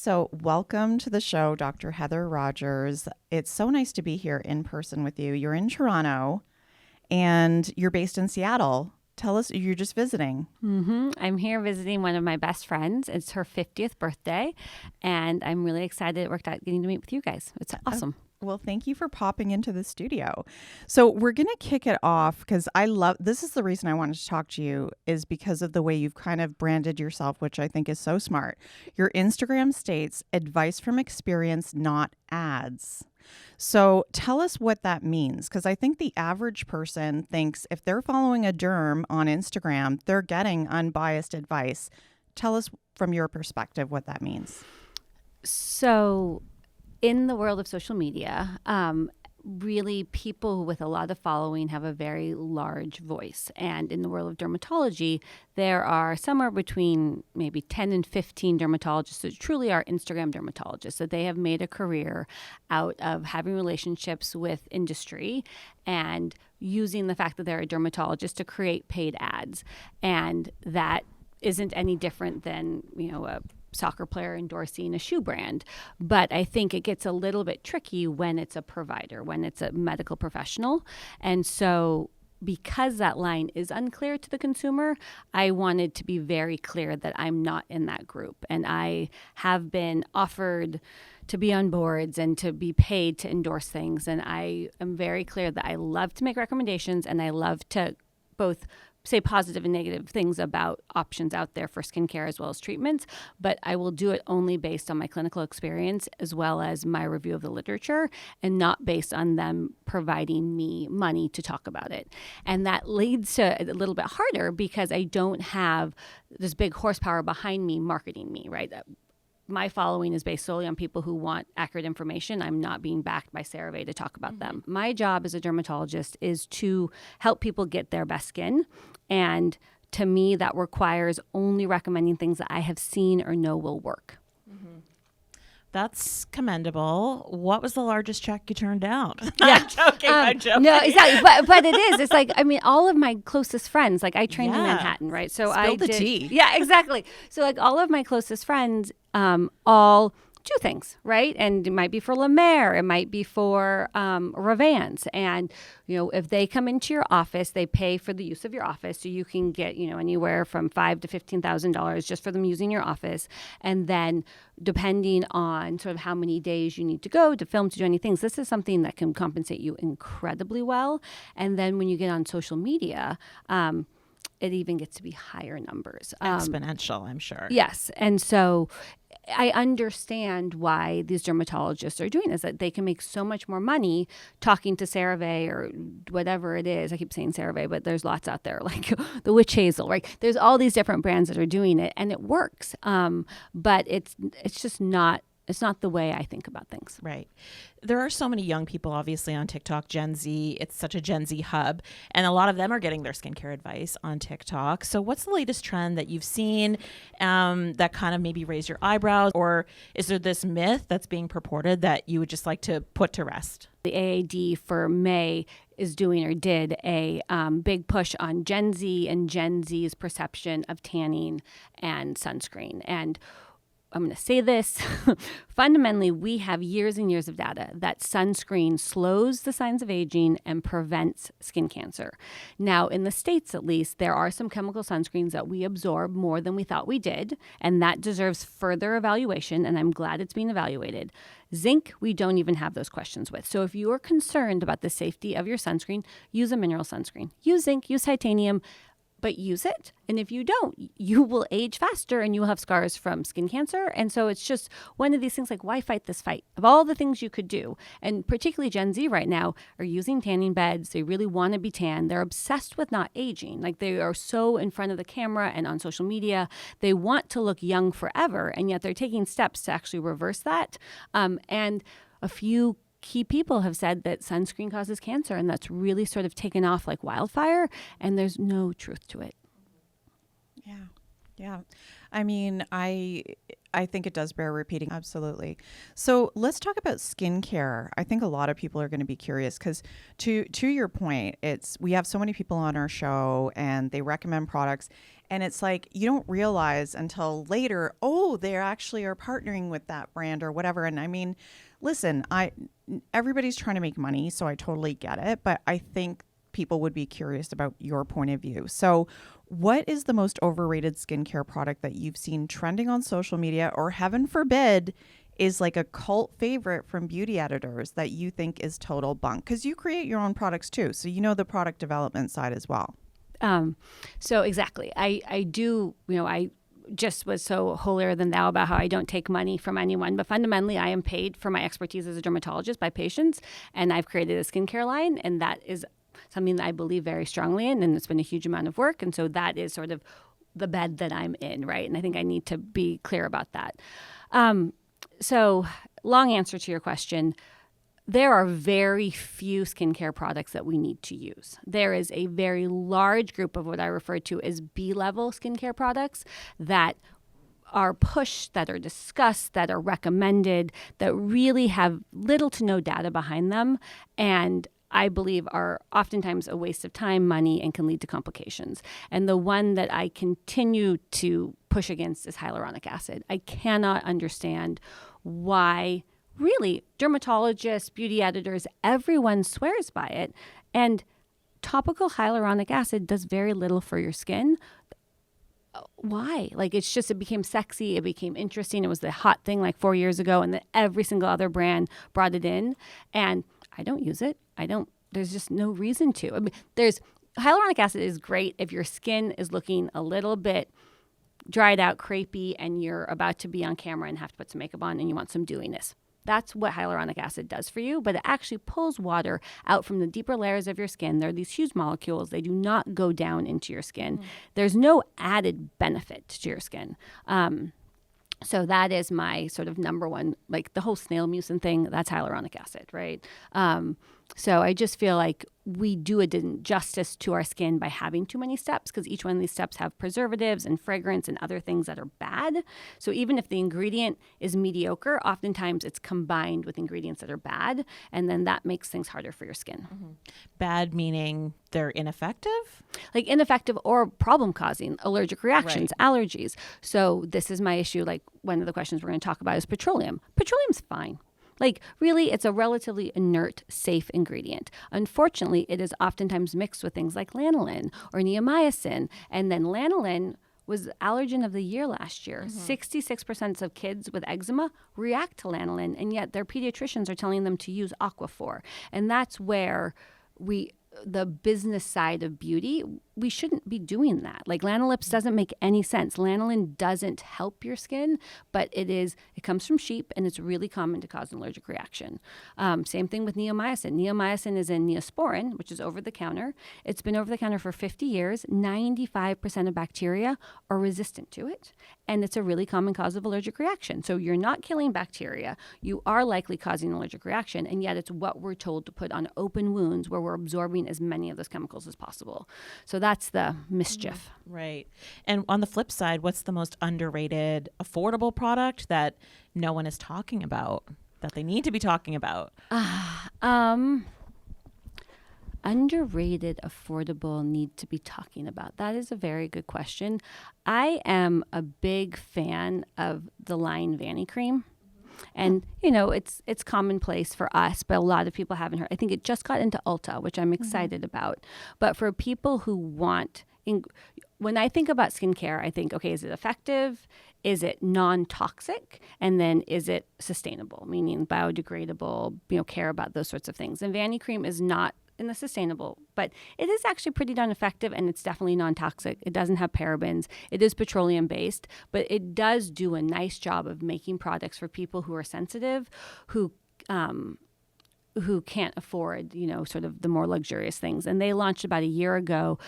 So, welcome to the show, Dr. Heather Rogers. It's so nice to be here in person with you. You're in Toronto and you're based in Seattle. Tell us, you're just visiting. I'm here visiting one of my best friends. It's her 50th birthday, and I'm really excited it worked out getting to meet with you guys. It's awesome. Well, thank you for popping into the studio. So we're going to kick it off because this is the reason I wanted to talk to you is because of the way you've kind of branded yourself, which I think is so smart. Your Instagram states advice from experience, not ads. So tell us what that means, because I think the average person thinks if they're following a derm on Instagram, they're getting unbiased advice. Tell us from your perspective what that means. So in the world of social media, really people with a lot of following have a very large voice. And in the world of dermatology, there are somewhere between maybe 10 and 15 dermatologists that truly are Instagram dermatologists, that they have made a career out of having relationships with industry and using the fact that they're a dermatologist to create paid ads. And that isn't any different than, a soccer player endorsing a shoe brand. But I think it gets a little bit tricky when it's a provider, when it's a medical professional. And so because that line is unclear to the consumer, I wanted to be very clear that I'm not in that group. And I have been offered to be on boards and to be paid to endorse things. And I am very clear that I love to make recommendations and I love to both say positive and negative things about options out there for skincare as well as treatments, but I will do it only based on my clinical experience as well as my review of the literature and not based on them providing me money to talk about it. And that leads to a little bit harder because I don't have this big horsepower behind me marketing me, right? My following is based solely on people who want accurate information. I'm not being backed by CeraVe to talk about them. My job as a dermatologist is to help people get their best skin. And to me, that requires only recommending things that I have seen or know will work. That's commendable. What was the largest check you turned down? Yeah. I'm joking. No, exactly. But it is. It's like, all of my closest friends, like I trained in Manhattan, right? So Spill the tea. Yeah, exactly. So like all of my closest friends all do things, right? And it might be for La Mer, it might be for Revance. And, if they come into your office, they pay for the use of your office. So you can get, anywhere from $5,000 to $15,000 just for them using your office. And then depending on sort of how many days you need to go to film, to do any things, this is something that can compensate you incredibly well. And then when you get on social media, it even gets to be higher numbers. Exponential, I'm sure. Yes. And so I understand why these dermatologists are doing this, that they can make so much more money talking to CeraVe or whatever it is. I keep saying CeraVe, but there's lots out there, like the witch hazel, right? There's all these different brands that are doing it, and it works. But it's just not. It's not the way I think about things. Right. There are so many young people, obviously, on TikTok, Gen Z. It's such a Gen Z hub. And a lot of them are getting their skincare advice on TikTok. So what's the latest trend that you've seen that kind of maybe raised your eyebrows? Or is there this myth that's being purported that you would just like to put to rest? The AAD for May is doing or did a big push on Gen Z and Gen Z's perception of tanning and sunscreen. And I'm going to say this, fundamentally, we have years and years of data that sunscreen slows the signs of aging and prevents skin cancer. Now, in the States, at least, there are some chemical sunscreens that we absorb more than we thought we did, and that deserves further evaluation, and I'm glad it's being evaluated. Zinc, we don't even have those questions with. So if you are concerned about the safety of your sunscreen, use a mineral sunscreen. Use zinc, use titanium, but use it. And if you don't, you will age faster and you will have scars from skin cancer. And so it's just one of these things, like, why fight this fight? Of all the things you could do, and particularly Gen Z right now are using tanning beds. They really want to be tan. They're obsessed with not aging. Like, they are so in front of the camera and on social media. They want to look young forever, and yet they're taking steps to actually reverse that. And a few key people have said that sunscreen causes cancer, and that's really sort of taken off like wildfire, and there's no truth to it. Yeah. I mean, I think it does bear repeating. Absolutely. So let's talk about skincare. I think a lot of people are going to be curious because to your point, we have so many people on our show and they recommend products. And it's like you don't realize until later, oh, they actually are partnering with that brand or whatever. And I mean, listen, everybody's trying to make money, so I totally get it, but I think people would be curious about your point of view. So, what is the most overrated skincare product that you've seen trending on social media, or heaven forbid, is like a cult favorite from beauty editors that you think is total bunk? Because you create your own products too, so you know the product development side as well. So exactly, I do, I just was so holier than thou about how I don't take money from anyone, but fundamentally I am paid for my expertise as a dermatologist by patients, and I've created a skincare line, and that is something that I believe very strongly in, and it's been a huge amount of work, and so that is sort of the bed that I'm in, right? And I think I need to be clear about that. So long answer to your question. There are very few skincare products that we need to use. There is a very large group of what I refer to as B-level skincare products that are pushed, that are discussed, that are recommended, that really have little to no data behind them, and I believe are oftentimes a waste of time, money, and can lead to complications. And the one that I continue to push against is hyaluronic acid. I cannot understand why really dermatologists, beauty editors, everyone swears by it. And topical hyaluronic acid does very little for your skin. Why? Like, it's just, it became sexy. It became interesting. It was the hot thing like 4 years ago, and then every single other brand brought it in. And I don't use it. There's just no reason to. I mean, hyaluronic acid is great if your skin is looking a little bit dried out, crepey, and you're about to be on camera and have to put some makeup on and you want some dewiness. That's what hyaluronic acid does for you, but it actually pulls water out from the deeper layers of your skin. They're these huge molecules. They do not go down into your skin. There's no added benefit to your skin. So that is my sort of number one, like the whole snail mucin thing, that's hyaluronic acid, right? So I just feel like we do a injustice to our skin by having too many steps, because each one of these steps have preservatives and fragrance and other things that are bad. So even if the ingredient is mediocre, oftentimes it's combined with ingredients that are bad, and then that makes things harder for your skin. Mm-hmm. Bad meaning they're ineffective? Like ineffective or problem causing, allergic reactions, allergies. So this is my issue. Like one of the questions we're going to talk about is petroleum. Petroleum's fine. Like, really, it's a relatively inert, safe ingredient. Unfortunately, it is oftentimes mixed with things like lanolin or neomycin. And then lanolin was allergen of the year last year. 66% of kids with eczema react to lanolin, and yet their pediatricians are telling them to use Aquaphor. And that's where the business side of beauty, we shouldn't be doing that. Like lanolips doesn't make any sense. Lanolin doesn't help your skin, but it comes from sheep, and it's really common to cause an allergic reaction. Same thing with neomycin. Neomycin is in Neosporin, which is over the counter. It's been over the counter for 50 years. 95% of bacteria are resistant to it, and it's a really common cause of allergic reaction. So you're not killing bacteria. You are likely causing an allergic reaction, and yet it's what we're told to put on open wounds where we're absorbing as many of those chemicals as possible. So that's the mischief. Right. And on the flip side, what's the most underrated, affordable product that no one is talking about, that they need to be talking about? Underrated, affordable, need to be talking about. That is a very good question. I am a big fan of the line Vanny Cream. And, it's commonplace for us, but a lot of people haven't heard. I think it just got into Ulta, which I'm excited about. But for people who when I think about skincare, I think, okay, is it effective? Is it non-toxic? And then is it sustainable, meaning biodegradable, care about those sorts of things. And Vanny Cream is not in the sustainable, but it is actually pretty darn effective, and it's definitely non-toxic. It doesn't have parabens. It is petroleum based, but it does do a nice job of making products for people who are sensitive, who can't afford, sort of the more luxurious things. And they launched about a year ago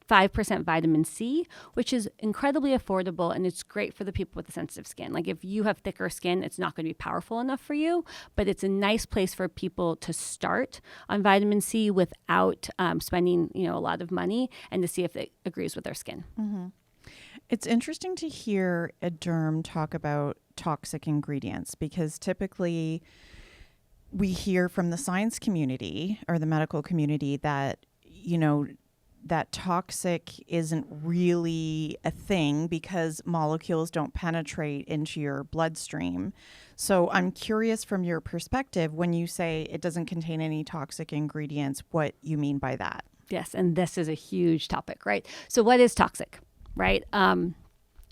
5% vitamin C, which is incredibly affordable, and it's great for the people with the sensitive skin. Like if you have thicker skin, it's not going to be powerful enough for you, but it's a nice place for people to start on vitamin C without spending, a lot of money, and to see if it agrees with their skin. Mm-hmm. It's interesting to hear a derm talk about toxic ingredients, because typically we hear from the science community or the medical community that, that toxic isn't really a thing because molecules don't penetrate into your bloodstream. So I'm curious from your perspective, when you say it doesn't contain any toxic ingredients, what you mean by that. Yes, and this is a huge topic, right? So what is toxic, right?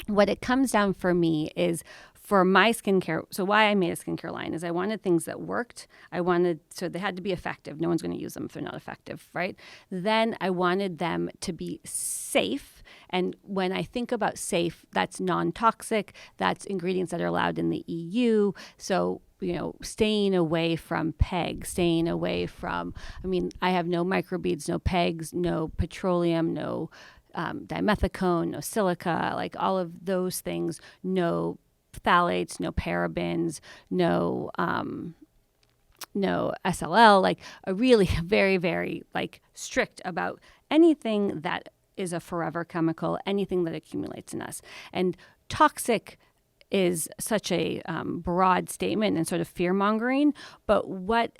What it comes down for me is for my skincare. So why I made a skincare line is I wanted things that worked. So they had to be effective. No one's going to use them if they're not effective, right? Then I wanted them to be safe. And when I think about safe, that's non-toxic. That's ingredients that are allowed in the EU. So staying away from PEG, staying away from, I have no microbeads, no PEGs, no petroleum, no dimethicone, no silica, like all of those things, no phthalates, no parabens, no SLL, like a really very, very strict about anything that is a forever chemical, anything that accumulates in us. And toxic is such a broad statement and sort of fear-mongering, but what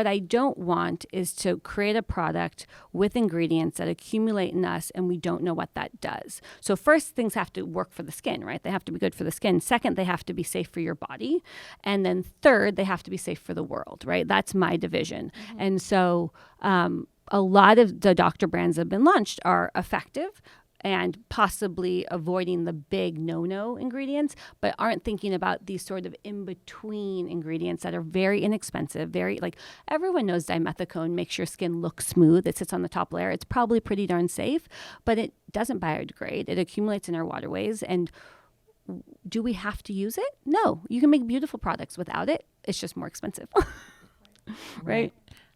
I don't want is to create a product with ingredients that accumulate in us and we don't know what that does. So first, things have to work for the skin, right? They have to be good for the skin. Second, they have to be safe for your body. And then third, they have to be safe for the world, right? That's my division. Mm-hmm. And so a lot of the doctor brands that have been launched are effective and possibly avoiding the big no-no ingredients, but aren't thinking about these sort of in-between ingredients that are very inexpensive, everyone knows dimethicone makes your skin look smooth. It sits on the top layer. It's probably pretty darn safe, but it doesn't biodegrade. It accumulates in our waterways. And do we have to use it? No. You can make beautiful products without it. It's just more expensive. Right?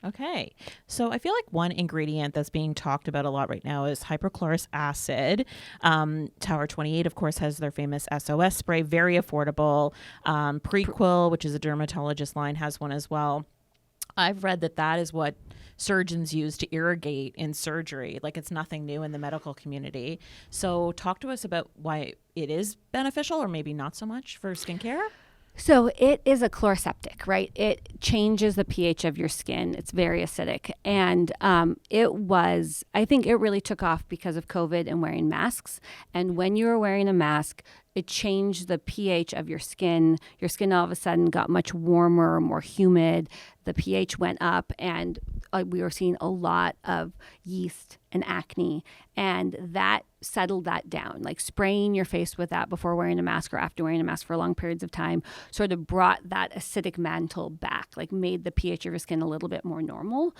Okay. So I feel like one ingredient that's being talked about a lot right now is hypochlorous acid. Tower 28, of course, has their famous SOS spray, very affordable. Prequel, which is a dermatologist line, has one as well. I've read that is what surgeons use to irrigate in surgery. Like, it's nothing new in the medical community. So talk to us about why it is beneficial or maybe not so much for skincare. So it is a chloroseptic, right? It changes the pH of your skin. It's very acidic. And I think it really took off because of COVID and wearing masks. And when you were wearing a mask, it changed the pH of your skin. Your skin all of a sudden got much warmer, more humid. The pH went up, and we were seeing a lot of yeast and acne, and that settled that down. Like spraying your face with that before wearing a mask or after wearing a mask for long periods of time sort of brought that acidic mantle back, like made the pH of your skin a little bit more normal.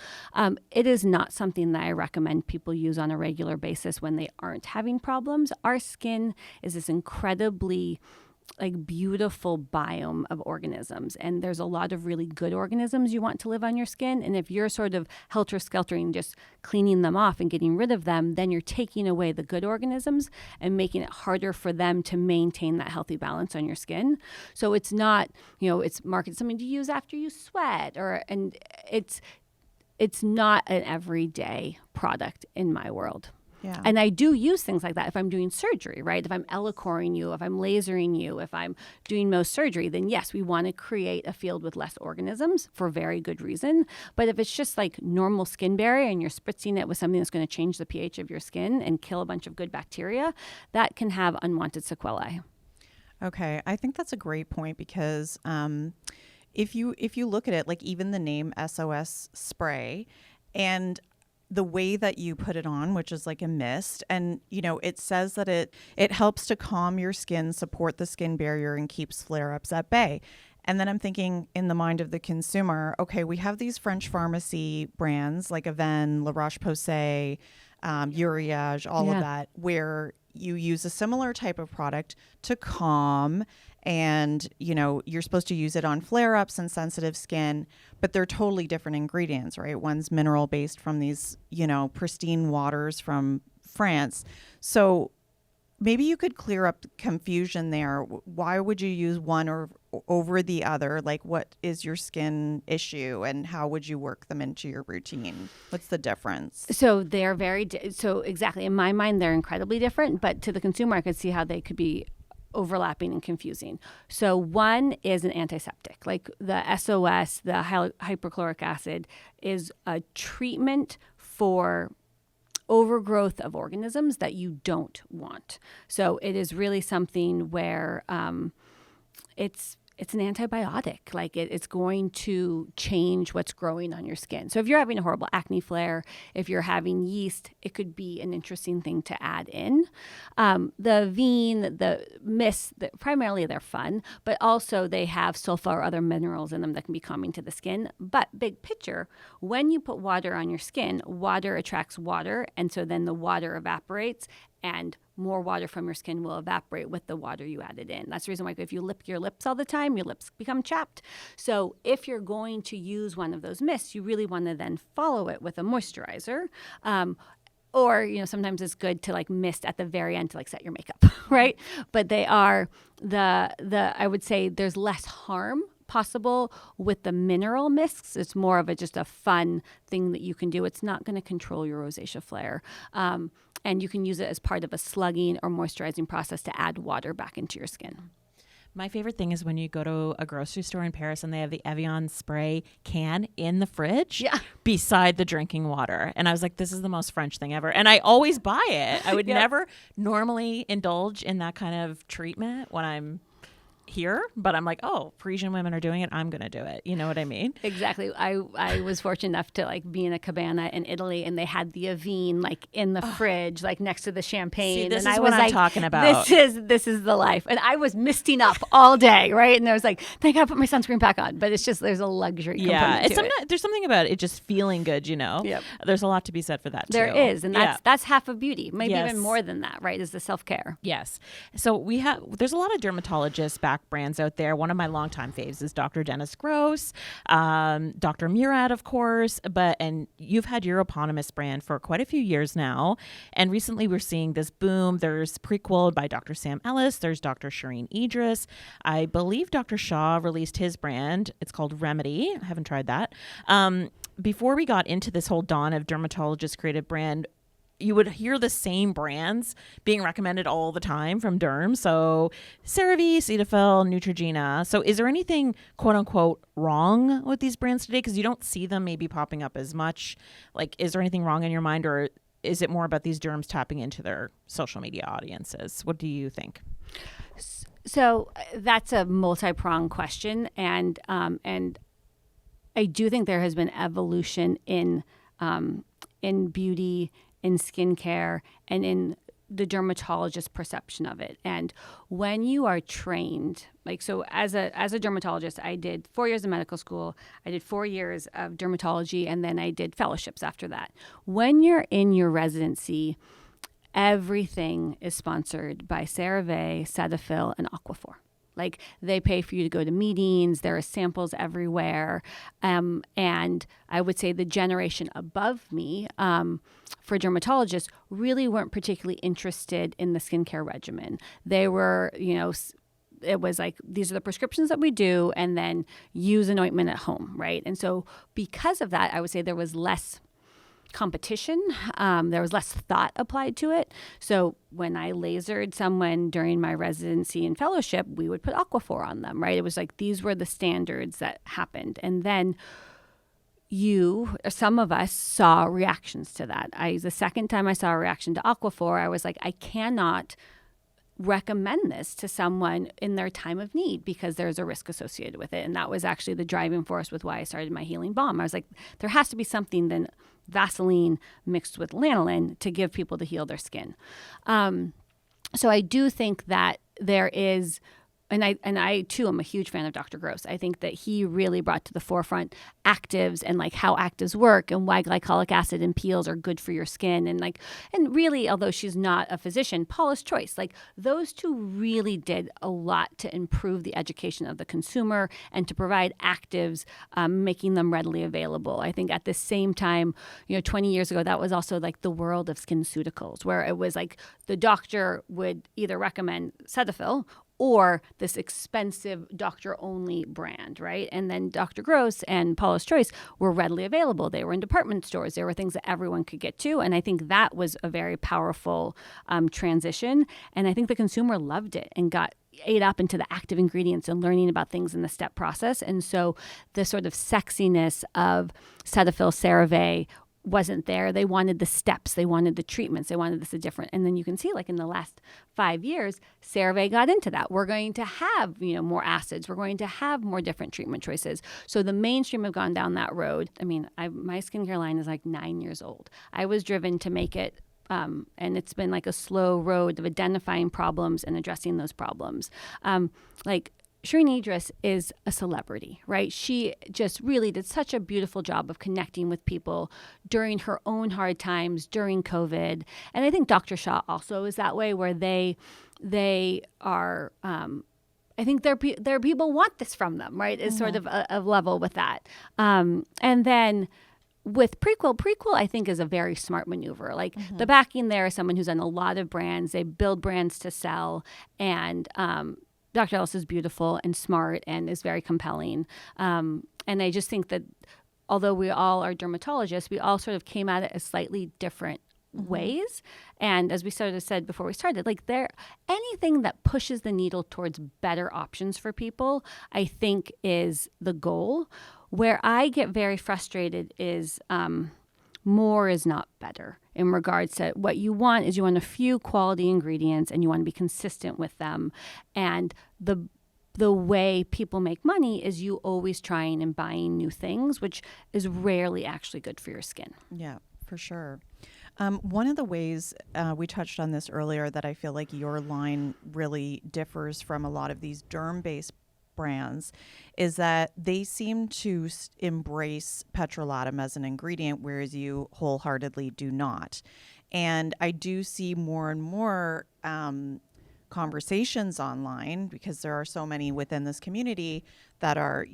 It is not something that I recommend people use on a regular basis when they aren't having problems. Our skin is this incredibly beautiful biome of organisms, and there's a lot of really good organisms you want to live on your skin, and if you're sort of helter-skeltering just cleaning them off and getting rid of them, then you're taking away the good organisms and making it harder for them to maintain that healthy balance on your skin. So it's not, it's marketed something to use after you sweat, and it's not an everyday product in my world. Yeah. And I do use things like that if I'm doing surgery, right? If I'm Elocoring you, if I'm lasering you, if I'm doing Mohs surgery, then yes, we want to create a field with less organisms for very good reason. But if it's just like normal skin barrier and you're spritzing it with something that's going to change the pH of your skin and kill a bunch of good bacteria, that can have unwanted sequelae. Okay. I think that's a great point because if you look at it, like even the name SOS spray, and the way that you put it on, which is like a mist, and it says that it helps to calm your skin, support the skin barrier, and keeps flare-ups at bay. And then I'm thinking in the mind of the consumer, okay, we have these French pharmacy brands like Aven, La Roche-Posay, Uriage, all of that, where you use a similar type of product to calm, and you're supposed to use it on flare-ups and sensitive skin, but they're totally different ingredients, right? One's mineral based from these pristine waters from France. So maybe you could clear up confusion there. Why would you use one or over the other? Like, what is your skin issue and how would you work them into your routine? What's the difference? So they're so exactly in my mind they're incredibly different, but to the consumer I could see how they could be overlapping and confusing. So one is an antiseptic, like the SOS, the hypochloric acid, is a treatment for overgrowth of organisms that you don't want. So it is really something where it's an antibiotic. Like it's going to change what's growing on your skin. So if you're having a horrible acne flare, if you're having yeast, it could be an interesting thing to add in. The Veen, the mist, primarily they're fun, but also they have sulfa or other minerals in them that can be calming to the skin. But big picture, when you put water on your skin, water attracts water, and so then the water evaporates, and more water from your skin will evaporate with the water you added in. That's the reason why if you lip your lips all the time, your lips become chapped. So if you're going to use one of those mists, you really want to then follow it with a moisturizer. Or, sometimes it's good to like mist at the very end to like set your makeup, right? But they are I would say there's less harm possible with the mineral mists. It's more of just a fun thing that you can do. It's not going to control your rosacea flare. And you can use it as part of a slugging or moisturizing process to add water back into your skin. My favorite thing is when you go to a grocery store in Paris and they have the Evian spray can in the fridge beside the drinking water. And I was like, this is the most French thing ever. And I always buy it. I would never normally indulge in that kind of treatment when I'm here, but I'm like, oh, Parisian women are doing it, I'm gonna do it. You know what I mean? Exactly. I was fortunate enough to like be in a cabana in Italy, and they had the Avene like in the fridge, like next to the champagne. See, this and is I what was I'm like, talking about. This is the life. And I was misting up all day, right? And I was like, I gotta put my sunscreen back on. But it's just there's a luxury component to it. There's something about it just feeling good, Yep. There's a lot to be said for that too. There is, and that's half of beauty, maybe even more than that, right? Is the self-care. Yes. So there's a lot of dermatologist-backed brands out there. One of my longtime faves is Dr. Dennis Gross, Dr. Murad, of course, and you've had your eponymous brand for quite a few years now. And recently we're seeing this boom. There's Prequel by Dr. Sam Ellis. There's Dr. Shireen Idris. I believe Dr. Shaw released his brand. It's called Remedy. I haven't tried that. Before we got into this whole dawn of dermatologist created brand, you would hear the same brands being recommended all the time from derms. So CeraVe, Cetaphil, Neutrogena. So is there anything quote unquote wrong with these brands today? Because you don't see them maybe popping up as much. Like, is there anything wrong in your mind, or is it more about these derms tapping into their social media audiences? What do you think? So that's a multi-pronged question. And I do think there has been evolution in beauty, in skincare, and in the dermatologist perception of it. And when you are trained, as a dermatologist, I did 4 years of medical school, I did 4 years of dermatology, and then I did fellowships after that. When you're in your residency, everything is sponsored by CeraVe, Cetaphil, and Aquaphor. Like, they pay for you to go to meetings. There are samples everywhere. And I would say the generation above me, for dermatologists, really weren't particularly interested in the skincare regimen. They were, it was like, these are the prescriptions that we do, and then use an ointment at home, right? And so because of that, I would say there was less competition. There was less thought applied to it. So when I lasered someone during my residency and fellowship, we would put Aquaphor on them, right? It was like, these were the standards that happened. And then some of us saw reactions to that. The second time I saw a reaction to Aquaphor, I was like, I cannot recommend this to someone in their time of need because there's a risk associated with it. And that was actually the driving force with why I started my healing balm. I was like, there has to be something than Vaseline mixed with lanolin to give people to heal their skin. So I do think that there is, and I too am a huge fan of Dr. Gross. I think that he really brought to the forefront actives and like how actives work and why glycolic acid and peels are good for your skin. And really, although she's not a physician, Paula's Choice, like those two really did a lot to improve the education of the consumer and to provide actives, making them readily available. I think at the same time, 20 years ago, that was also like the world of SkinCeuticals, where it was like the doctor would either recommend Cetaphil or this expensive doctor-only brand, right? And then Dr. Gross and Paula's Choice were readily available. They were in department stores. They were things that everyone could get to. And I think that was a very powerful transition. And I think the consumer loved it and ate up into the active ingredients and learning about things in the step process. And so the sort of sexiness of Cetaphil, CeraVe, wasn't there. They wanted the steps, they wanted the treatments, they wanted this a different. And then you can see, like in the last 5 years, CeraVe got into that. We're going to have, more acids. We're going to have more different treatment choices. So the mainstream have gone down that road. I mean, my skincare line is like 9 years old. I was driven to make it, and it's been like a slow road of identifying problems and addressing those problems. Like Shireen Idris is a celebrity, right? She just really did such a beautiful job of connecting with people during her own hard times, during COVID. And I think Dr. Shah also is that way, where they are, I think their people want this from them, right? Is sort of a level with that. And then with Prequel, I think is a very smart maneuver. Like the backing there is someone who's done a lot of brands. They build brands to sell, and Dr. Ellis is beautiful and smart and is very compelling. And I just think that although we all are dermatologists, we all sort of came at it as slightly different ways. And as we sort of said before we started, like anything that pushes the needle towards better options for people, I think is the goal. Where I get very frustrated is more is not better, in regards to what you want is you want a few quality ingredients and you want to be consistent with them. And the way people make money is you always trying and buying new things, which is rarely actually good for your skin. Yeah, for sure. One of the ways we touched on this earlier that I feel like your line really differs from a lot of these derm-based brands is that they seem to embrace petrolatum as an ingredient, whereas you wholeheartedly do not. And I do see more and more conversations online, because there are so many within this community that are,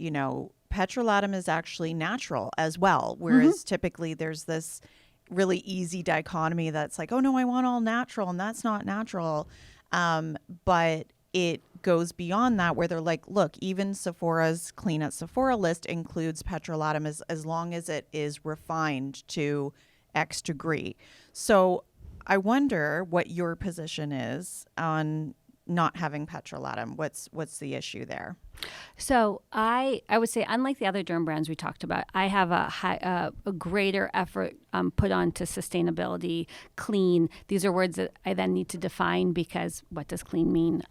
petrolatum is actually natural as well, whereas typically there's this really easy dichotomy that's like, oh no, I want all natural, and that's not natural. But it goes beyond that, where they're like, look, even Sephora's Clean at Sephora list includes petrolatum as long as it is refined to X degree. So I wonder what your position is on not having petrolatum. What's the issue there? So I would say, unlike the other derm brands we talked about, I have a greater effort put on to sustainability, clean. These are words that I then need to define, because what does clean mean?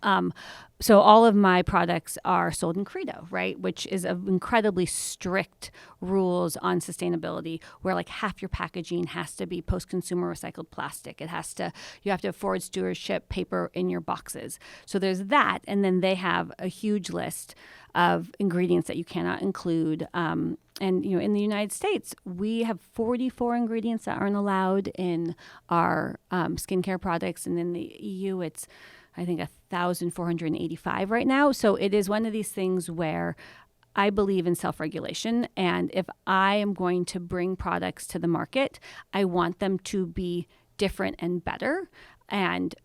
So all of my products are sold in Credo, right? Which is incredibly strict rules on sustainability, where like half your packaging has to be post-consumer recycled plastic. You have to have forward stewardship paper in your boxes. So there's that. And then they have a huge list of ingredients that you cannot include. And in the United States, we have 44 ingredients that aren't allowed in our skincare products, and in the EU, it's I think 1,485 right now. So it is one of these things where I believe in self-regulation, and if I am going to bring products to the market, I want them to be different and better. And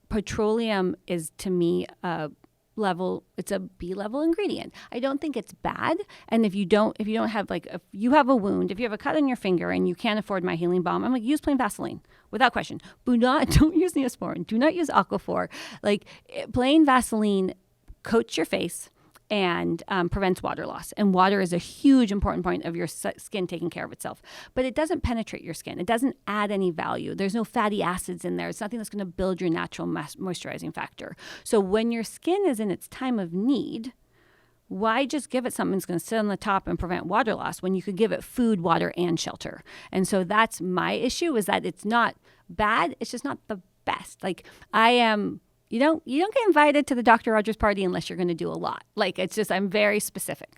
petroleum is, to me, it's a B-level ingredient. I don't think it's bad. And if you don't have, like, if you have a wound, if you have a cut on your finger and you can't afford my healing balm, I'm like, use plain Vaseline without question. Don't use Neosporin. Do not use Aquaphor. Like, plain Vaseline coats your face and prevents water loss. And water is a huge important point of your skin taking care of itself. But it doesn't penetrate your skin. It doesn't add any value. There's no fatty acids in there. It's nothing that's going to build your natural moisturizing factor. So when your skin is in its time of need, why just give it something that's going to sit on the top and prevent water loss when you could give it food, water, and shelter? And so that's my issue, is that it's not bad. It's just not the best. Like, you don't get invited to the Dr. Rogers party unless you're going to do a lot. Like, it's just, I'm very specific.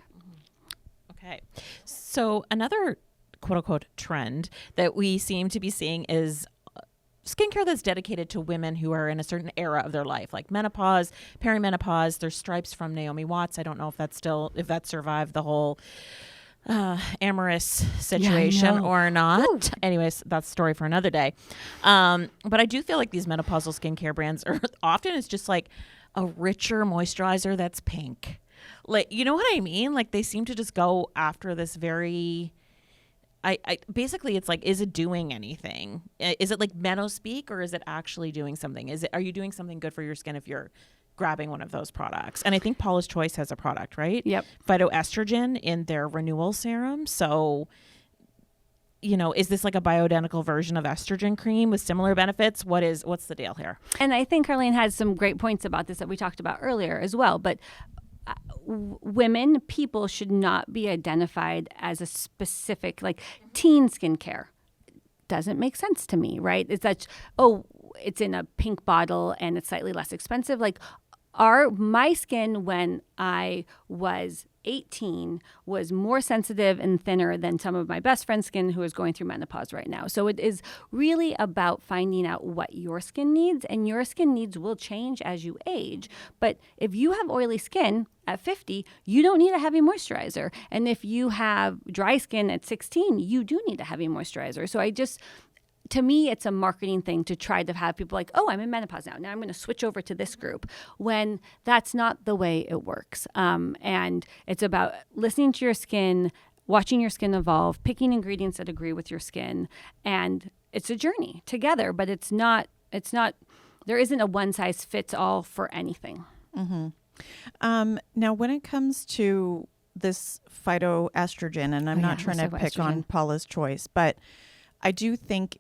Okay. So another quote unquote trend that we seem to be seeing is skincare that's dedicated to women who are in a certain era of their life, like menopause, perimenopause. There's stripes from Naomi Watts. I don't know if that survived the whole amorous situation or not. Ooh. Anyways, that's a story for another day. But I do feel like these menopausal skincare brands are often, it's just like a richer moisturizer that's pink. Like, you know what I mean? Like, they seem to just go after this very, I basically, it's like, is it doing anything? Is it like menospeak, or is it actually doing something? Are you doing something good for your skin if you're grabbing one of those products? And I think Paula's Choice has a product, right? Yep. Phytoestrogen in their renewal serum. So is this like a bioidentical version of estrogen cream with similar benefits? What's the deal here? And I think Carlene has some great points about this that we talked about earlier as well. But people should not be identified as a specific, like teen skincare. Doesn't make sense to me, right? It's that, it's in a pink bottle and it's slightly less expensive. Like, my skin when I was 18 was more sensitive and thinner than some of my best friend's skin who is going through menopause right now. So it is really about finding out what your skin needs, and your skin needs will change as you age. But if you have oily skin at 50, you don't need a heavy moisturizer. And if you have dry skin at 16, you do need a heavy moisturizer. So to me, it's a marketing thing to try to have people like, I'm in menopause now. Now I'm going to switch over to this group, when that's not the way it works. And it's about listening to your skin, watching your skin evolve, picking ingredients that agree with your skin. And it's a journey together, but there isn't a one size fits all for anything. Mm-hmm. Now, when it comes to this phytoestrogen, and I'm not trying to pick on Paula's choice, but I do think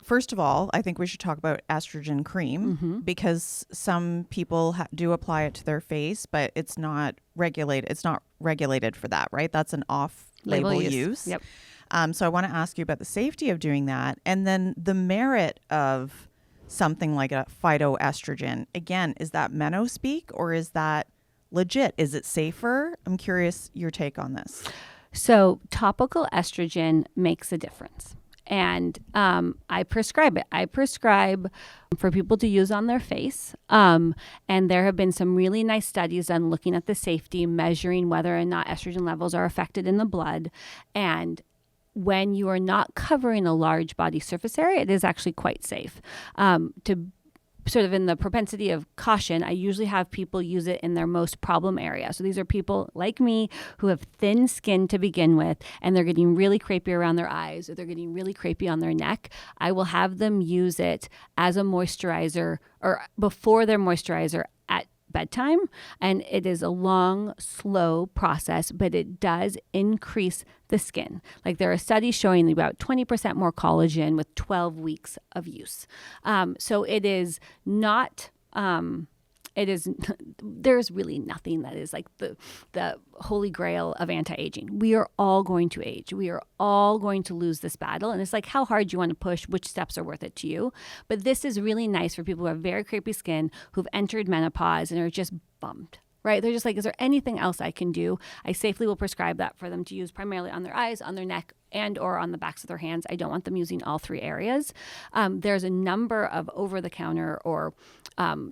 first of all, I think we should talk about estrogen cream, because some people do apply it to their face, but it's not regulated. It's not regulated for that, right? That's an off-label use. Yep. So I want to ask you about the safety of doing that, and then the merit of something like a phytoestrogen. Again, is that meno speak, or is that legit? Is it safer? I'm curious your take on this. So topical estrogen makes a difference. And I prescribe it. I prescribe for people to use on their face. And there have been some really nice studies done looking at the safety, measuring whether or not estrogen levels are affected in the blood. And when you are not covering a large body surface area, it is actually quite safe. To sort of in the propensity of caution, I usually have people use it in their most problem area. So these are people like me who have thin skin to begin with, and they're getting really crepey around their eyes, or they're getting really crepey on their neck. I will have them use it as a moisturizer or before their moisturizer at bedtime. And it is a long, slow process, but it does increase the skin. Like, there are studies showing about 20% more collagen with 12 weeks of use. So it is not, there's really nothing that is like the holy grail of anti-aging. We are all going to age. We are all going to lose this battle. And it's like how hard you want to push, which steps are worth it to you. But this is really nice for people who have very crepey skin, who've entered menopause and are just bummed. Right? They're just like, is there anything else I can do? I safely will prescribe that for them to use primarily on their eyes, on their neck, and or on the backs of their hands. I don't want them using all three areas. There's a number of over-the-counter or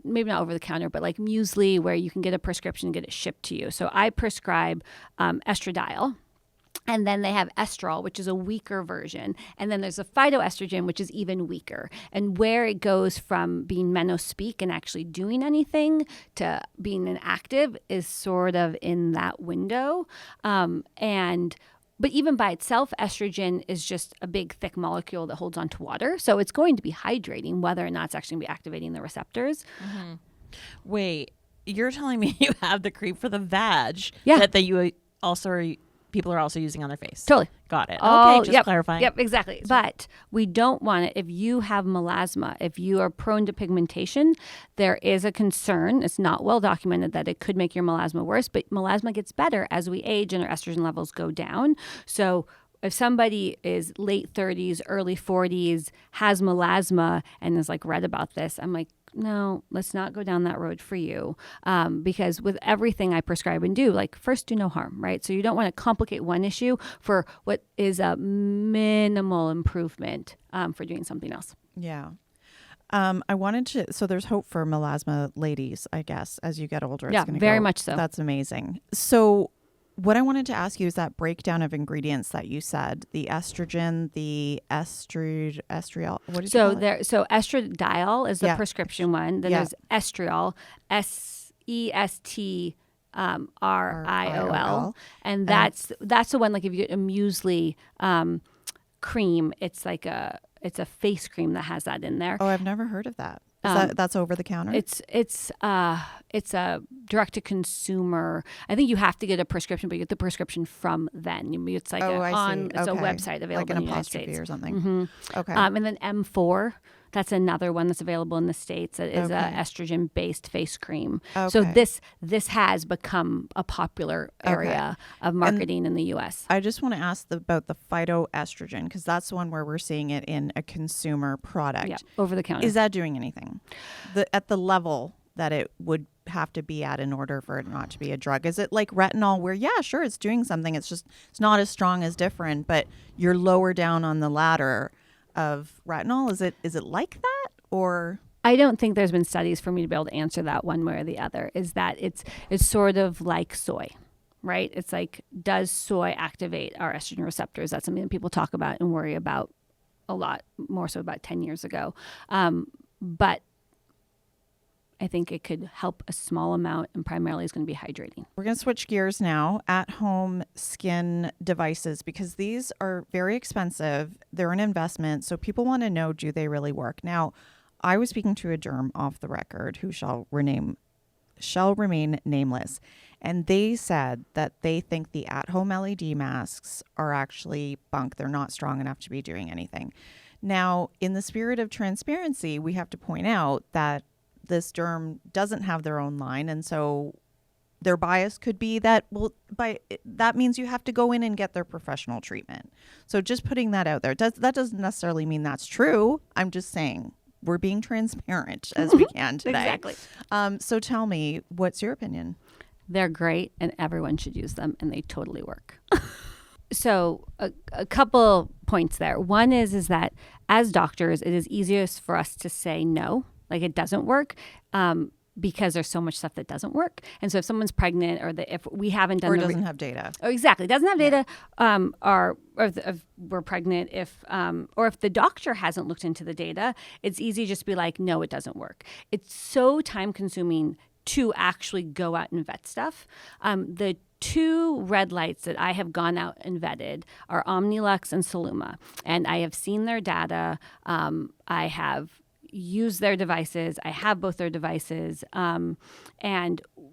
maybe not over-the-counter, but like muesli where you can get a prescription and get it shipped to you. So I prescribe estradiol. And then they have estrol, which is a weaker version. And then there's a phytoestrogen, which is even weaker. And where it goes from being menospeak and actually doing anything to being inactive is sort of in that window. But even by itself, estrogen is just a big, thick molecule that holds onto water. So it's going to be hydrating, whether or not it's actually going to be activating the receptors. Mm-hmm. Wait, you're telling me you have the cream for the vag that you also are... people are also using on their face. Totally. Got it. Okay, just clarifying. Yep, exactly. But we don't want it if you have melasma, if you are prone to pigmentation, there is a concern. It's not well documented that it could make your melasma worse, but melasma gets better as we age and our estrogen levels go down. So if somebody is late 30s, early 40s, has melasma and is like read about this, I'm like, no, let's not go down that road for you. Because with everything I prescribe and do, like, first, do no harm, right? So you don't want to complicate one issue for what is a minimal improvement for doing something else. Yeah. I wanted to, so there's hope for melasma ladies, I guess, as you get older. Yeah, very much so. That's amazing. So what I wanted to ask you is that breakdown of ingredients that you said, the estrogen, the estriol. What did you call it? So estradiol is the prescription one. Then there's estriol, ESTRIOL, and that's the one. Like if you get a muesli cream, it's a face cream that has that in there. Oh, I've never heard of that. That's over the counter? It's a direct to consumer. I think you have to get a prescription, but you get the prescription from then. It's like I see. it's a Okay. website available Like an in the United apostrophe States or something. hmm Okay. And then M4. That's another one that's available in the States. It is a Okay. estrogen-based face cream. Okay. So this has become a popular area of marketing in the U.S. I just want to ask about the phytoestrogen, because that's the one where we're seeing it in a consumer product. Yeah, over the counter. Is that doing anything? At the level that it would have to be at in order for it not to be a drug? Is it like retinol where, yeah, sure, it's doing something. It's not as strong as different, but you're lower down on the ladder of retinol? Is it like that, or? I don't think there's been studies for me to be able to answer that one way or the other. Is that it's sort of like soy, right? It's like, does soy activate our estrogen receptors? That's something that people talk about and worry about a lot more so about 10 years ago. But I think it could help a small amount, and primarily is going to be hydrating. We're going to switch gears now. At-home skin devices, because these are very expensive. They're an investment, so people want to know, do they really work? Now, I was speaking to a derm off the record who shall remain nameless, and they said that they think the at-home LED masks are actually bunk. They're not strong enough to be doing anything. Now, in the spirit of transparency, we have to point out that this derm doesn't have their own line, and so their bias could be that, well, that means you have to go in and get their professional treatment. So just putting that out there, that doesn't necessarily mean that's true. I'm just saying we're being transparent as we can today. Exactly. So tell me, what's your opinion? They're great, and everyone should use them, and they totally work. So a couple points there. One is that as doctors, it is easiest for us to say no. Like, it doesn't work, because there's so much stuff that doesn't work. And so if someone's pregnant, or if we haven't done, or doesn't have data. Oh, exactly, doesn't have data, or if we're pregnant, or if the doctor hasn't looked into the data, it's easy just to be like, no, it doesn't work. It's so time consuming to actually go out and vet stuff. The two red lights that I have gone out and vetted are Omnilux and Soluma, and I have seen their data. I have use their devices. I have both their devices. And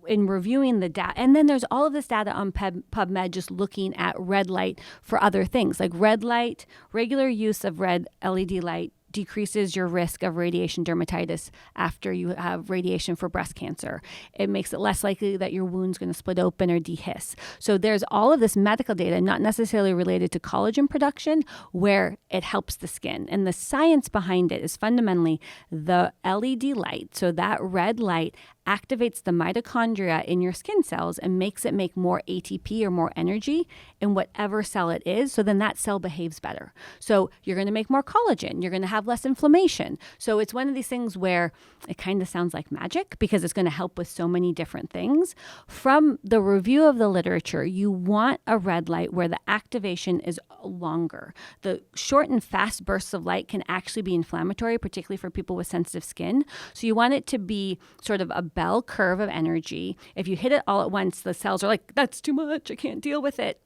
in reviewing the data, and then there's all of this data on PubMed just looking at red light for other things, like red light, regular use of red LED light decreases your risk of radiation dermatitis after you have radiation for breast cancer. It makes it less likely that your wound's going to split open or dehiss. So there's all of this medical data, not necessarily related to collagen production, where it helps the skin. And the science behind it is fundamentally the LED light. So that red light activates the mitochondria in your skin cells and makes it make more ATP or more energy in whatever cell it is. So then that cell behaves better. So you're going to make more collagen. You're going to have less inflammation. So it's one of these things where it kind of sounds like magic, because it's going to help with so many different things. From the review of the literature, you want a red light where the activation is longer. The short and fast bursts of light can actually be inflammatory, particularly for people with sensitive skin. So you want it to be sort of a bell curve of energy. If you hit it all at once, the cells are like, that's too much, I can't deal with it.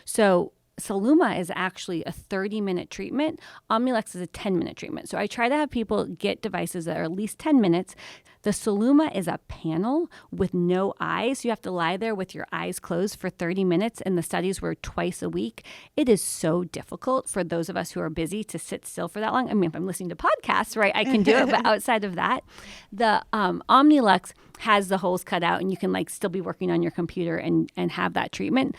So Soluma is actually a 30-minute treatment. Omnilux is a 10-minute treatment. So I try to have people get devices that are at least 10 minutes. The Soluma is a panel with no eyes. You have to lie there with your eyes closed for 30 minutes, and the studies were twice a week. It is so difficult for those of us who are busy to sit still for that long. I mean, if I'm listening to podcasts, right, I can do it, but outside of that, the Omnilux has the holes cut out, and you can still be working on your computer and have that treatment.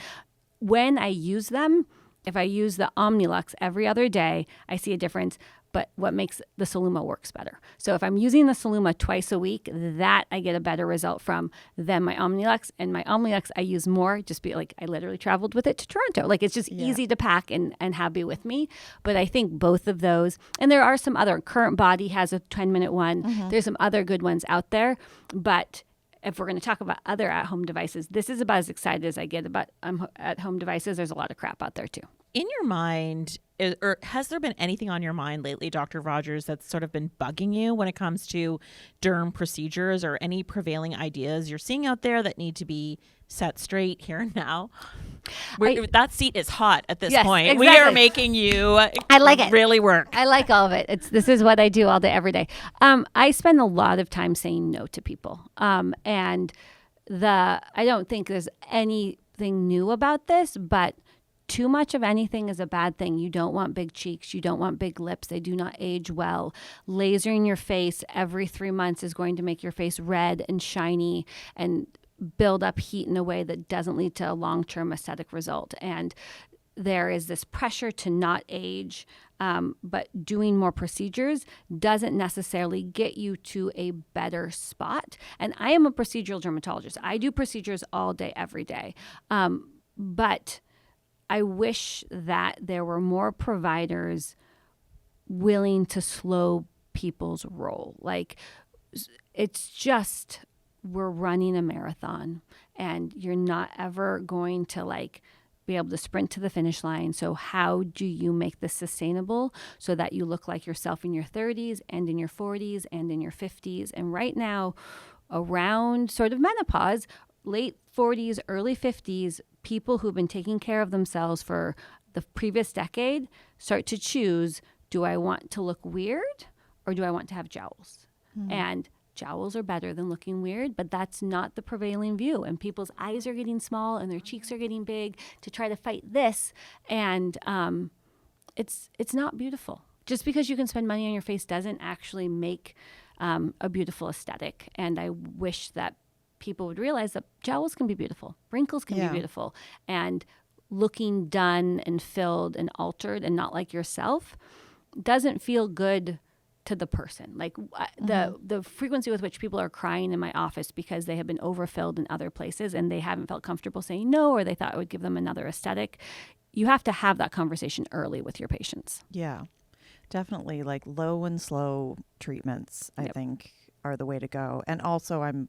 When I use them, if I use the Omnilux every other day, I see a difference. But what makes the Soluma works better. So if I'm using the Soluma twice a week, that I get a better result from than my Omnilux. And my Omnilux I use more, I literally traveled with it to Toronto. It's just easy to pack and have be with me. But I think both of those, and there are some other, Current Body has a 10-minute one. Mm-hmm. There's some other good ones out there. But if we're going to talk about other at-home devices, this is about as excited as I get about at-home devices. There's a lot of crap out there too. In your mind, or has there been anything on your mind lately, Dr. Rogers, that's sort of been bugging you when it comes to derm procedures, or any prevailing ideas you're seeing out there that need to be set straight here and now? That seat is hot at this Yes, point. We are exactly. making you I like it. really work. I like all of it. This is what I do all day, every day. I spend a lot of time saying no to people. And I don't think there's anything new about this, but too much of anything is a bad thing. You don't want big cheeks. You don't want big lips. They do not age well. Lasering your face every 3 months is going to make your face red and shiny and build up heat in a way that doesn't lead to a long-term aesthetic result. And there is this pressure to not age, but doing more procedures doesn't necessarily get you to a better spot. And I am a procedural dermatologist. I do procedures all day, every day. But I wish that there were more providers willing to slow people's roll. Like, it's just, we're running a marathon and you're not ever going to be able to sprint to the finish line. So how do you make this sustainable so that you look like yourself in your 30s and in your 40s and in your 50s? And right now, around sort of menopause, late 40s, early 50s, people who've been taking care of themselves for the previous decade start to choose, do I want to look weird or do I want to have jowls? And jowls are better than looking weird, but that's not the prevailing view. And people's eyes are getting small and their cheeks are getting big to try to fight this. And it's not beautiful. Just because you can spend money on your face doesn't actually make a beautiful aesthetic. And I wish that people would realize that jowls can be beautiful. Wrinkles can be beautiful. And looking done and filled and altered and not like yourself doesn't feel good to the person. Like the frequency with which people are crying in my office because they have been overfilled in other places and they haven't felt comfortable saying no, or they thought it would give them another aesthetic. You have to have that conversation early with your patients. Yeah, definitely. Like low and slow treatments, I think, are the way to go. And also I'm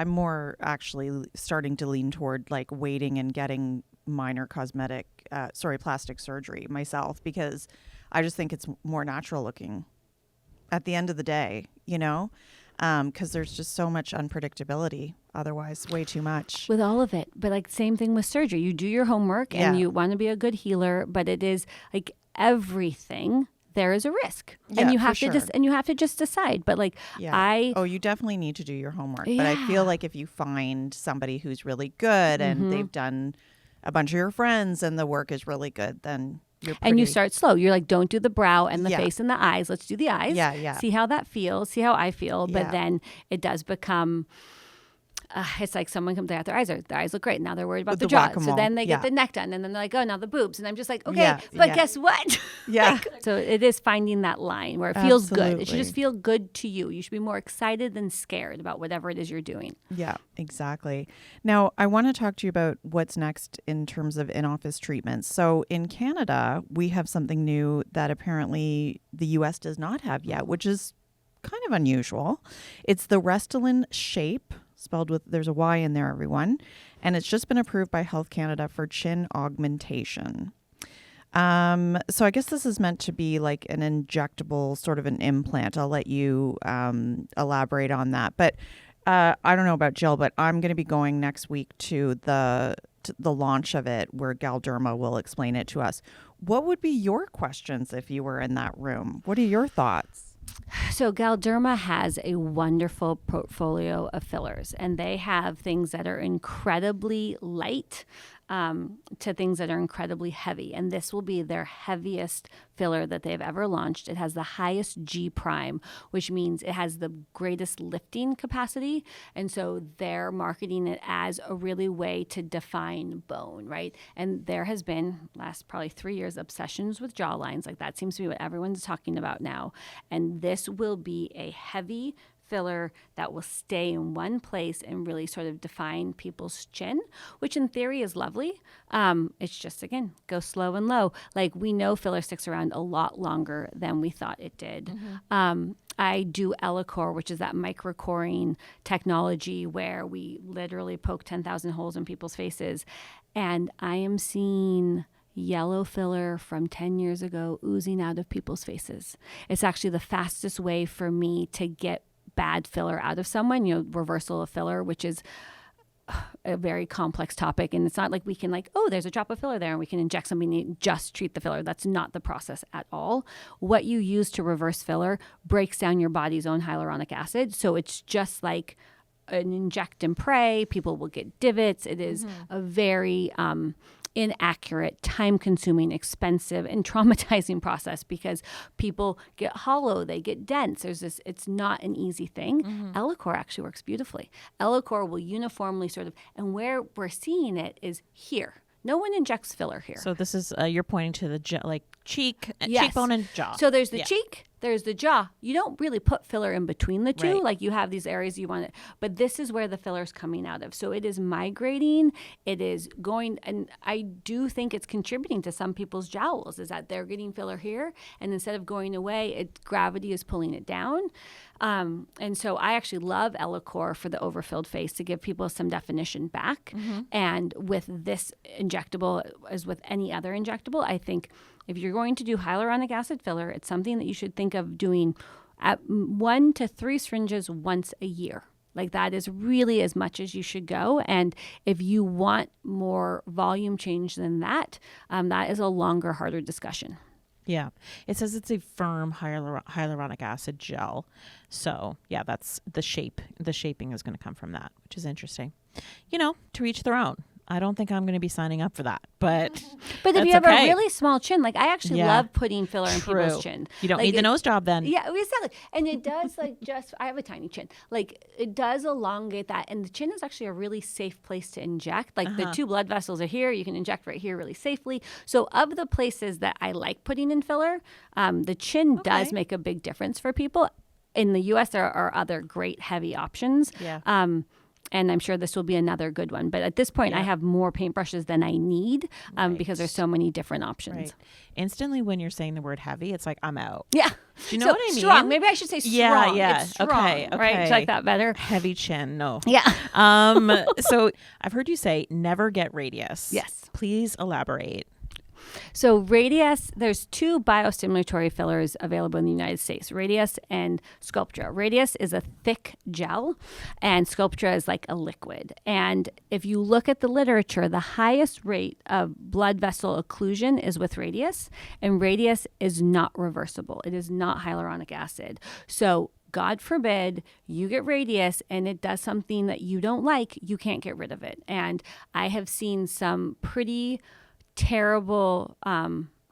more actually starting to lean toward waiting and getting minor plastic surgery myself, because I just think it's more natural looking at the end of the day, because there's just so much unpredictability. Otherwise, way too much. With all of it. But same thing with surgery. You do your homework and you want to be a good healer, but it is everything. There is a risk, and you have to just decide. But you definitely need to do your homework. But I feel like if you find somebody who's really good and they've done a bunch of your friends and the work is really good, then and you start slow. You're don't do the brow and the face and the eyes. Let's do the eyes. Yeah. See how that feels. See how I feel. But then it does become. It's like someone comes out, their eyes look great. Now they're worried about the jaw. So then they get the neck done, and then they're like, oh, now the boobs. And I'm just like, okay, but guess what? Yeah. So it is finding that line where it feels good. It should just feel good to you. You should be more excited than scared about whatever it is you're doing. Yeah, exactly. Now, I want to talk to you about what's next in terms of in-office treatments. So in Canada, we have something new that apparently the U.S. does not have yet, which is kind of unusual. It's the Restylane Shape, spelled with, there's a Y in there, everyone. And it's just been approved by Health Canada for chin augmentation. So I guess this is meant to be an injectable sort of an implant. I'll let you elaborate on that. But I don't know about Jill, but I'm going to be going next week to the launch of it, where Galderma will explain it to us. What would be your questions if you were in that room? What are your thoughts? So Galderma has a wonderful portfolio of fillers, and they have things that are incredibly light to things that are incredibly heavy. And this will be their heaviest filler that they've ever launched. It has the highest G prime, which means it has the greatest lifting capacity. And so they're marketing it as a really way to define bone, right? And there has been, last probably 3 years, obsessions with jawlines. That seems to be what everyone's talking about now. And this will be a heavy filler that will stay in one place and really sort of define people's chin, which in theory is lovely. It's just, again, go slow and low. We know filler sticks around a lot longer than we thought it did. I do Elicor, which is that microcoring technology where we literally poke 10,000 holes in people's faces. And I am seeing yellow filler from 10 years ago oozing out of people's faces. It's actually the fastest way for me to get bad filler out of someone, reversal of filler, which is a very complex topic, and it's not like we can oh, there's a drop of filler there and we can inject something and just treat the filler. That's not the process at all. What you use to reverse filler breaks down your body's own hyaluronic acid, so it's just like an inject and pray. People will get divots. It is a very inaccurate, time-consuming, expensive, and traumatizing process because people get hollow, they get dense. It's not an easy thing. Ellacor actually works beautifully. Ellacor will uniformly and where we're seeing it is here. No one injects filler here. So this is, you're pointing to the cheek, Yes. cheekbone and jaw. So there's the cheek, there's the jaw. You don't really put filler in between the two. Right. Like you have these areas you want it, but this is where the filler's coming out of. So it is migrating. It is going, and I do think it's contributing to some people's jowls is that they're getting filler here, and instead of going away, gravity is pulling it down. And so I actually love Ellacor for the overfilled face to give people some definition back. And with this injectable, as with any other injectable, I think if you're going to do hyaluronic acid filler, it's something that you should think of doing at 1 to 3 syringes once a year. Like that is really as much as you should go. And if you want more volume change than that, that is a longer, harder discussion. Yeah. It says it's a firm hyaluronic acid gel. So yeah, that's the shape. The shaping is going to come from that, which is interesting. To each their own. I don't think I'm going to be signing up for that, but if you have a really small chin, like I actually love putting filler in True. people's chin. You don't need the nose job then. Yeah, exactly. And it does I have a tiny chin. Like it does elongate that. And the chin is actually a really safe place to inject. Like the 2 blood vessels are here. You can inject right here really safely. So of the places that I like putting in filler, the chin does make a big difference for people. In the US, there are other great heavy options. Yeah. And I'm sure this will be another good one. But at this point, I have more paintbrushes than I need because there's so many different options. Right. Instantly, when you're saying the word heavy, it's like, I'm out. Yeah. Do you know what I mean? Strong. Maybe I should say strong. Yeah. It's strong, Okay. right? Do you like that better? Heavy chin. No. Yeah. So I've heard you say never get radius. Yes. Please elaborate. So Radius, there's 2 biostimulatory fillers available in the United States, Radius and Sculptra. Radius is a thick gel and Sculptra is like a liquid. And if you look at the literature, the highest rate of blood vessel occlusion is with Radius, and Radius is not reversible. It is not hyaluronic acid. So God forbid you get Radius and it does something that you don't like, you can't get rid of it. And I have seen some pretty terrible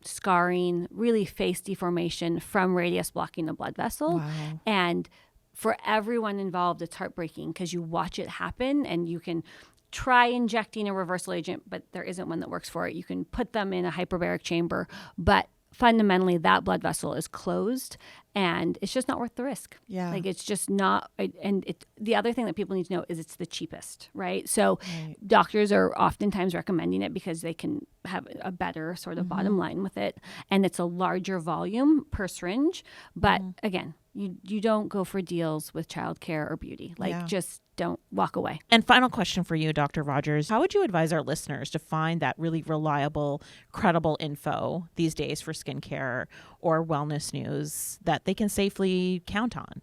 scarring, really face deformation from Radius blocking the blood vessel. Wow. And for everyone involved, it's heartbreaking because you watch it happen and you can try injecting a reversal agent, but there isn't one that works for it. You can put them in a hyperbaric chamber, but fundamentally that blood vessel is closed and it's just not worth the risk. Yeah. Like it's just not, the other thing that people need to know is it's the cheapest, right? So doctors are oftentimes recommending it because they can have a better sort of bottom line with it. And it's a larger volume per syringe. But again, you don't go for deals with childcare or beauty. Like just don't walk away. And final question for you, Dr. Rogers. How would you advise our listeners to find that really reliable, credible info these days for skincare or wellness news that they can safely count on?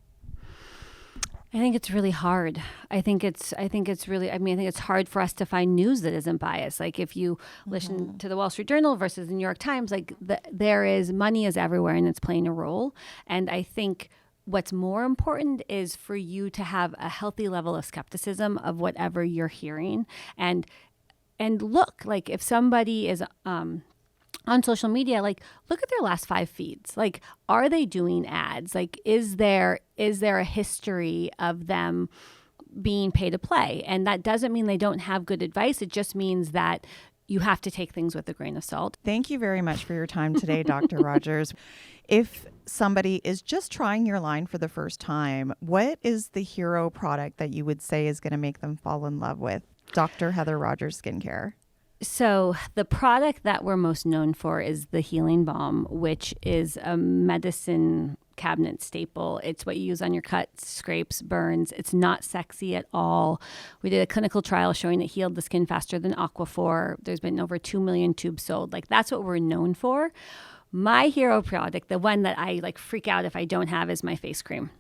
I think it's really hard. I think it's hard for us to find news that isn't biased. Like if you listen to the Wall Street Journal versus the New York Times, like money is everywhere and it's playing a role. And I think what's more important is for you to have a healthy level of skepticism of whatever you're hearing. And look, like if somebody is on social media, like look at their last 5 feeds. Like, are they doing ads? Like, is there a history of them being pay to play? And that doesn't mean they don't have good advice. It just means that you have to take things with a grain of salt. Thank you very much for your time today, Dr. Rogers. If somebody is just trying your line for the first time, what is the hero product that you would say is going to make them fall in love with Dr. Heather Rogers Skincare? So the product that we're most known for is the Healing Balm, which is a medicine cabinet staple. It's what you use on your cuts, scrapes, burns. It's not sexy at all. We did a clinical trial showing it healed the skin faster than Aquaphor. There's been over 2 million tubes sold. Like that's what we're known for. My hero product, the one that I like freak out if I don't have, is my face cream.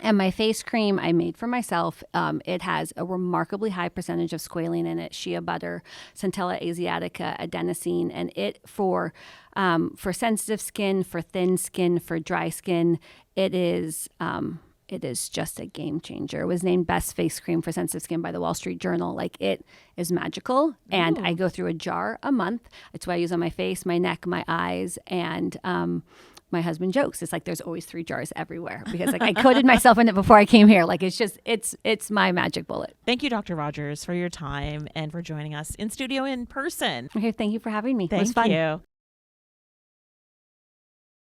And my face cream I made for myself. It has a remarkably high percentage of squalene in it, shea butter, Centella asiatica, adenosine, and it for sensitive skin, for thin skin, for dry skin, it is just a game changer. It was named best face cream for sensitive skin by the Wall Street Journal. Like, it is magical, and I go through a jar a month. It's what I use on my face, my neck, my eyes, and my husband jokes, it's like there's always 3 jars everywhere because like I coated myself in it before I came here. Like, it's my magic bullet. Thank you, Dr. Rogers, for your time and for joining us in studio in person. Okay, thank you for having me. Thank it was fun. you.